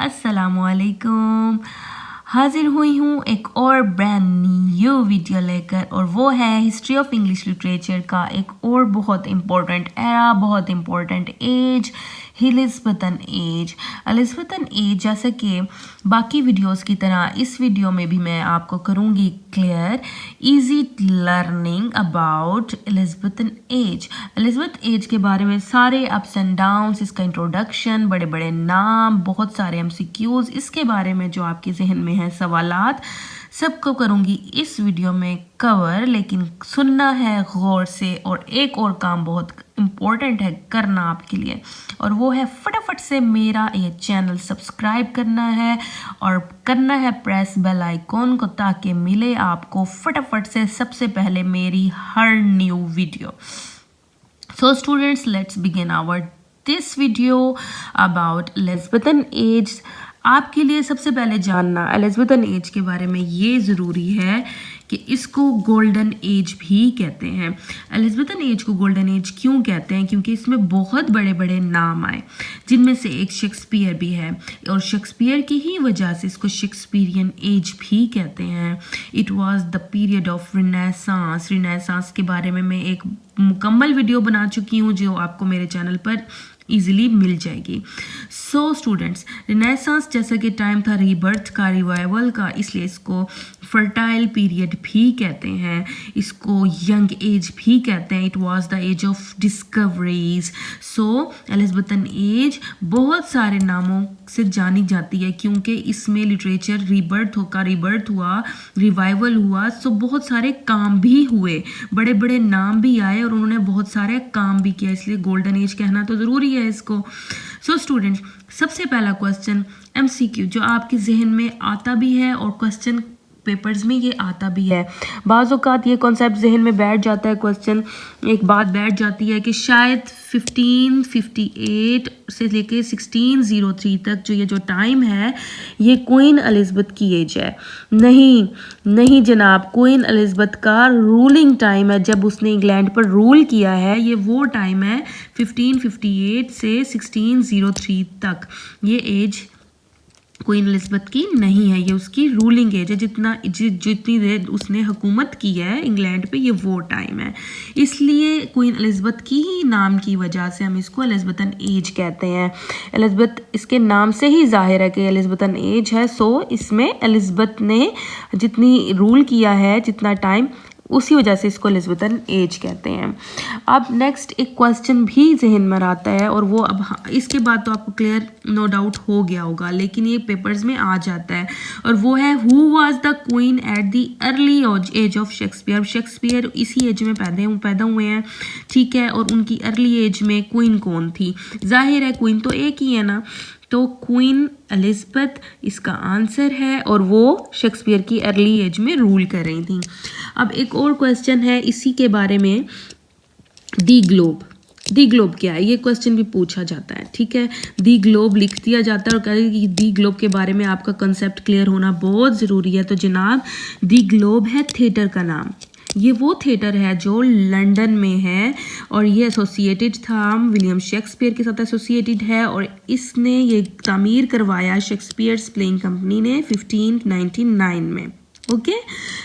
अस्सलामुअलैकुम। हाजिर हुई हूँ एक और ब्रांड न्यू वीडियो लेकर, और वो है हिस्ट्री ऑफ इंग्लिश लिटरेचर का एक और बहुत इम्पोर्टेंट एरा, बहुत important age, Elizabethan age. Elizabethan age जैसा कि बाकी वीडियोस की तरह इस वीडियो में भी मैं आपको करूँगी clear easy learning about Elizabethan age. Elizabeth age के बारे में सारे अप्स एंड डाउन्स, इसका इंट्रोडक्शन, बड़े बड़े नाम, बहुत सारे एमसीक्यूज, इसके बारे में जो आपके जहन में है सवालात, सबको करूँगी इस वीडियो में कवर। लेकिन सुनना है गौर से, और एक और काम बहुत इम्पोर्टेंट है करना आपके लिए, और वो है फटाफट से मेरा ये चैनल सब्सक्राइब करना है और करना है प्रेस बेल आइकॉन को, ताकि मिले आपको फटाफट से सबसे पहले मेरी हर new video. So students, let's begin our this video about Elizabethan age। आपके लिए सबसे पहले जानना एलिज़ाबेथन एज के बारे में ये ज़रूरी है कि इसको गोल्डन एज भी कहते हैं। एलिज़ाबेथन एज को गोल्डन एज क्यों कहते हैं? क्योंकि इसमें बहुत बड़े बड़े नाम आए, जिनमें से एक शेक्सपियर भी है, और शेक्सपियर की ही वजह से इसको शेक्सपियरियन एज भी कहते हैं। It was the period of Renaissance. Renaissance के बारे में मैं एक मुकम्मल वीडियो बना चुकी हूँ, जो आपको मेरे चैनल पर इजीली मिल जाएगी। सो स्टूडेंट्स, रिनेसांस जैसा कि टाइम था रीबर्थ का, रिवाइवल का, इसलिए इसको फर्टाइल पीरियड भी कहते हैं, इसको यंग एज भी कहते हैं। It was the age of discoveries. So Elizabethan age बहुत सारे नामों से जानी जाती है, क्योंकि इसमें लिटरेचर रिबर्थ हुआ, रिवाइवल हुआ। सो बहुत सारे काम भी हुए, बड़े बड़े नाम भी आए, और उन्होंने बहुत सारे काम भी किया, इसलिए गोल्डन एज कहना तो ज़रूरी है इसको। सो स्टूडेंट्स, सबसे पहला क्वेश्चन एमसीक्यू जो आपके जहन में आता भी है और क्वेश्चन पेपर्स में ये आता भी है। बाज़ औक़ात ये कॉन्सेप्ट जहन में बैठ जाता है, क्वेश्चन एक बात बैठ जाती है कि शायद 1558 से लेके 1603 तक जो ये जो टाइम है, ये क्वीन एलिज़ाबेथ की एज है। नहीं जनाब, क्वीन एलिज़ाबेथ का रूलिंग टाइम है, जब उसने इंग्लैंड पर रूल किया है, ये वो टाइम है 1558 से 1603 तक। ये एज क्वीन एलिज़ाबेथ की नहीं है, ये उसकी रूलिंग एज है। जितनी देर उसने हुकूमत की है इंग्लैंड पे, ये वो टाइम है। इसलिए क्वीन एलिज़ाबेथ की ही नाम की वजह से हम इसको एलिज़ाबेथन एज कहते हैं। एलिज़ाबेथ इसके नाम से ही जाहिर है कि एलिज़ाबेथन एज है। सो इसमें एलिज़ाबेथ ने जितनी रूल किया है, जितना टाइम, उसी वजह से इसको एलिज़ाबेथन एज कहते हैं। अब नेक्स्ट एक क्वेश्चन भी जहन में आता है, और वो अब इसके बाद तो आपको क्लियर नो डाउट हो गया होगा, लेकिन ये पेपर्स में आ जाता है, और वो है who was the queen at the early age of Shakespeare. Shakespeare इसी एज में पैदा हुए हैं, ठीक है, और उनकी अर्ली एज में क्वीन कौन थी? जाहिर है क्वीन तो एक ही है ना, तो क्वीन एलिज़ाबेथ इसका आंसर है, और वो शेक्सपियर की अर्ली एज में रूल कर रही थी। अब एक और क्वेश्चन है इसी के बारे में, दी ग्लोब क्या है? ये क्वेश्चन भी पूछा जाता है, ठीक है। दी ग्लोब लिख दिया जाता है, और कहते हैं कि दी ग्लोब के बारे में आपका कंसेप्ट क्लियर होना बहुत ज़रूरी है। तो जनाब, दी ग्लोब है थिएटर का नाम। ये वो थिएटर है जो लंदन में है, और ये एसोसिएटेड था, विलियम शेक्सपियर के साथ एसोसिएटेड है, और इसने ये तामीर करवाया शेक्सपियर्स प्लेइंग कंपनी ने 1599 में। Okay,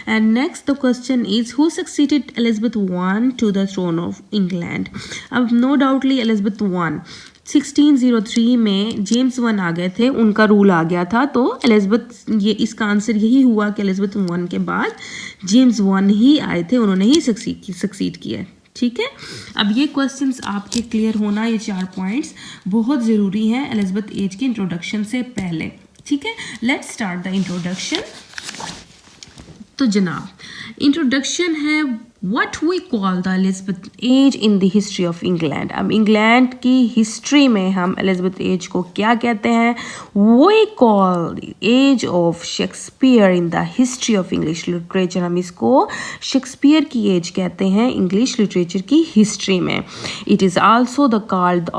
and next the question is who succeeded Elizabeth I to the throne of England. अब नो डाउटली एलिज़ाबेथ I 1603 में जेम्स I आ गए थे, उनका रूल आ गया था, तो एलिज़ाबेथ, ये इसका आंसर यही हुआ कि एलिज़ाबेथ I के बाद जेम्स I ही आए थे, उन्होंने ही सक्सीड किया, ठीक है। अब ये क्वेश्चंस आपके क्लियर होना, ये 4 पॉइंट्स बहुत ज़रूरी हैं एलिज़ाबेथ एज के इंट्रोडक्शन से पहले, ठीक है। Let's start the introduction. तो जनाब, इंट्रोडक्शन है What we call the Elizabeth age in the history of England। अब इंग्लैंड की हिस्ट्री में हम एलिज़ाबेथ एज को क्या कहते हैं? We call the age of Shakespeare in the history of English literature। हम इसको शेक्सपियर की एज कहते हैं इंग्लिश लिटरेचर की हिस्ट्री में। It is also called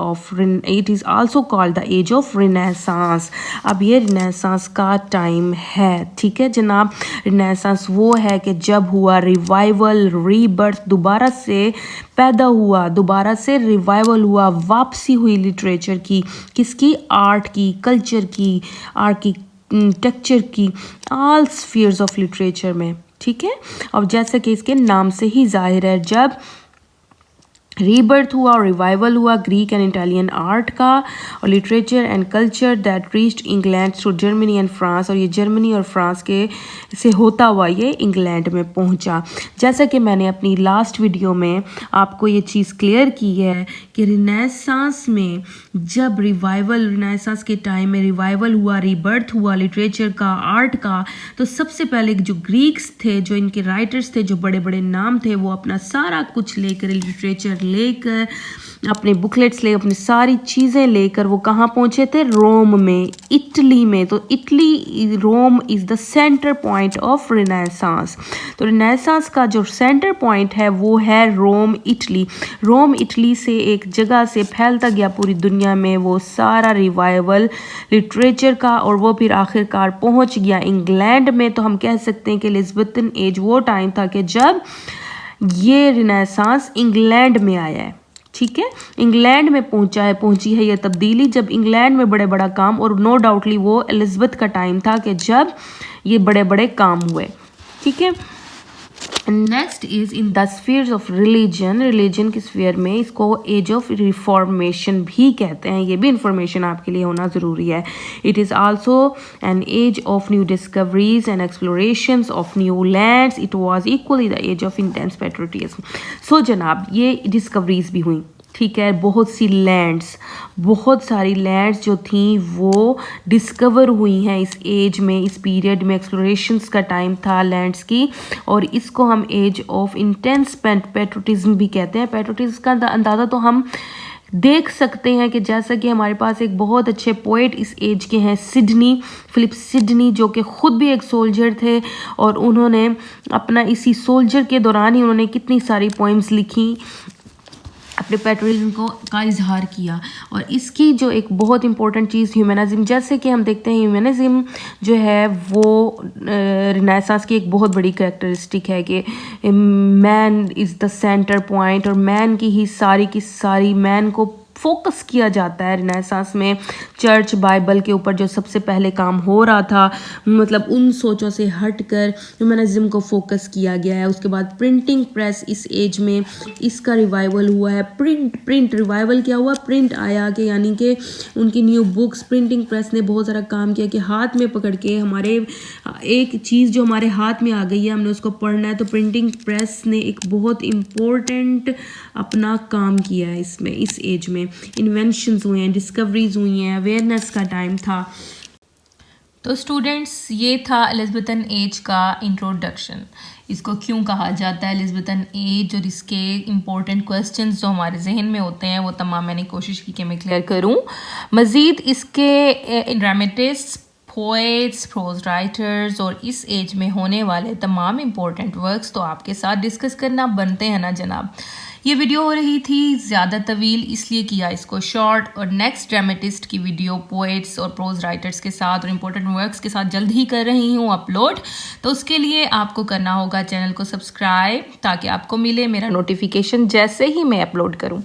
the age of Renaissance। अब ये Renaissance का टाइम है, ठीक है जनाब। Renaissance वो है कि जब हुआ रिवाइवल, रीबर्थ, दोबारा से पैदा हुआ, दोबारा से रिवाइवल हुआ, वापसी हुई लिटरेचर की, किसकी, आर्ट की, कल्चर की, आर्किटेक्चर की, ऑल स्फीयर्स ऑफ लिटरेचर में, ठीक है। और जैसा कि इसके नाम से ही जाहिर है, जब रीबर्थ हुआ और रिवाइवल हुआ ग्रीक एंड इटालियन आर्ट का और literature and culture that reached England through Germany and France, और ये जर्मनी और फ्रांस के से होता हुआ ये इंग्लैंड में पहुंचा। जैसा कि मैंने अपनी लास्ट वीडियो में आपको ये चीज़ क्लियर की है कि रिनेसांस में जब रिनेसांस के टाइम में रिवाइवल हुआ, रीबर्थ हुआ लिटरेचर का, आर्ट का, तो सबसे पहले जो ग्रीक्स थे, जो इनके राइटर्स थे, जो बड़े बड़े नाम थे, वो अपना सारा कुछ लेकर, लिटरेचर लेकर, अपने बुकलेट्स ले, अपनी सारी चीज़ें लेकर वो कहाँ पहुँचे थे, रोम में, इटली में। तो Italy, Rome is the centre point of renaissance. तो रिनेसांस का जो सेंटर पॉइंट है वो है रोम, इटली। रोम, इटली से एक जगह से फैलता गया पूरी दुनिया में वो सारा रिवाइवल लिटरेचर का, और वो फिर आखिरकार पहुँच गया इंग्लैंड में। तो हम कह सकते हैं कि एलिज़ाबेथन एज वो टाइम था कि जब ये रिनेसांस इंग्लैंड में आया है, ठीक है, इंग्लैंड में पहुंची है ये तब्दीली, जब इंग्लैंड में बड़े बड़ा काम, और नो डाउटली वो एलिज़ाबेथ का टाइम था कि जब ये बड़े बड़े काम हुए, ठीक है। Next is in the spheres of religion, religion की स्फीयर में इसको एज ऑफ रिफॉर्मेशन भी कहते हैं, ये भी इंफॉर्मेशन आपके लिए होना ज़रूरी है। It is also an age of new discoveries and explorations of new lands. It was equally the age of intense patriotism. So जनाब, ये डिस्कवरीज भी हुई, ठीक है, बहुत सी लैंड्स, बहुत सारी लैंड्स जो थी वो डिस्कवर हुई हैं इस एज में, इस पीरियड में। एक्सप्लोरेशंस का टाइम था लैंड्स की, और इसको हम एज ऑफ इंटेंस पेट्रियटिज्म भी कहते हैं। पेट्रियटिज्म का अंदाज़ा तो हम देख सकते हैं कि जैसा कि हमारे पास एक बहुत अच्छे पोएट इस एज के हैं, सिडनी, फिलिप सिडनी, जो कि ख़ुद भी एक सोल्जर थे, और उन्होंने अपना इसी सोल्जर के दौरान ही उन्होंने कितनी सारी पोइम्स लिखी, अपने पेट्रियटिज्म का इजहार किया। और इसकी जो एक बहुत इंपॉर्टेंट चीज़ ह्यूमनिज़म, जैसे कि हम देखते हैं ह्यूमनिज़म जो है वो रिनेसांस की एक बहुत बड़ी कैरेक्टरिस्टिक है कि man is the centre point, और मैन की सारी मैन को फोकस किया जाता है रिनेसांस में। चर्च, बाइबल के ऊपर जो सबसे पहले काम हो रहा था, मतलब उन सोचों से हटकर ह्यूमनिज़म को फोकस किया गया है। उसके बाद प्रिंटिंग प्रेस इस एज में इसका रिवाइवल हुआ है। प्रिंट रिवाइवल क्या हुआ, प्रिंट आया कि यानी कि उनकी न्यू बुक्स, प्रिंटिंग प्रेस ने बहुत सारा काम किया कि हाथ में पकड़ के हमारे एक चीज़ जो हमारे हाथ में आ गई है, हमने उसको पढ़ना है। तो प्रिंटिंग प्रेस ने एक बहुत इम्पोर्टेंट अपना काम किया है इसमें, इस एज में। इन्वेंशंस हुए हैं, डिस्कवरीज हुई हैं, अवेयरनेस का टाइम था। तो स्टूडेंट्स, ये था एलिज़ाबेथन एज का इंट्रोडक्शन। इसको क्यों कहा जाता है एलिज़ाबेथन एज, और इसके इम्पोर्टेंट क्वेश्चंस जो हमारे जहन में होते हैं वो तमाम मैंने कोशिश की कि मैं क्लियर करूं। मज़ीद इसके ड्रामेटिस्ट, पोएट्स, प्रोज राइटर्स और इस एज में होने वाले तमाम इम्पोर्टेंट वर्क्स तो आपके साथ डिस्कस करना बनते हैं ना जनाब। ये वीडियो हो रही थी ज़्यादा तवील, इसलिए किया इसको शॉर्ट, और नेक्स्ट ड्रामेटिस्ट की वीडियो पोएट्स और प्रोज राइटर्स के साथ और इम्पोर्टेंट वर्क्स के साथ जल्द ही कर रही हूँ अपलोड। तो उसके लिए आपको करना होगा चैनल को सब्सक्राइब, ताकि आपको मिले मेरा नोटिफिकेशन जैसे ही मैं अपलोड करूँ।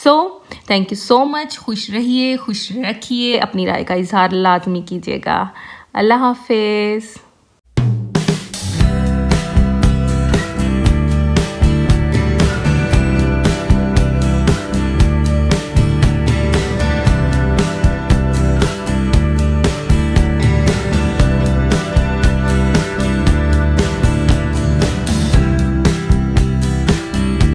So thank you so much. खुश रहिए, खुश रखिए, अपनी राय का इजहार लाजमी कीजिएगा। अल्लाह हाफिज़।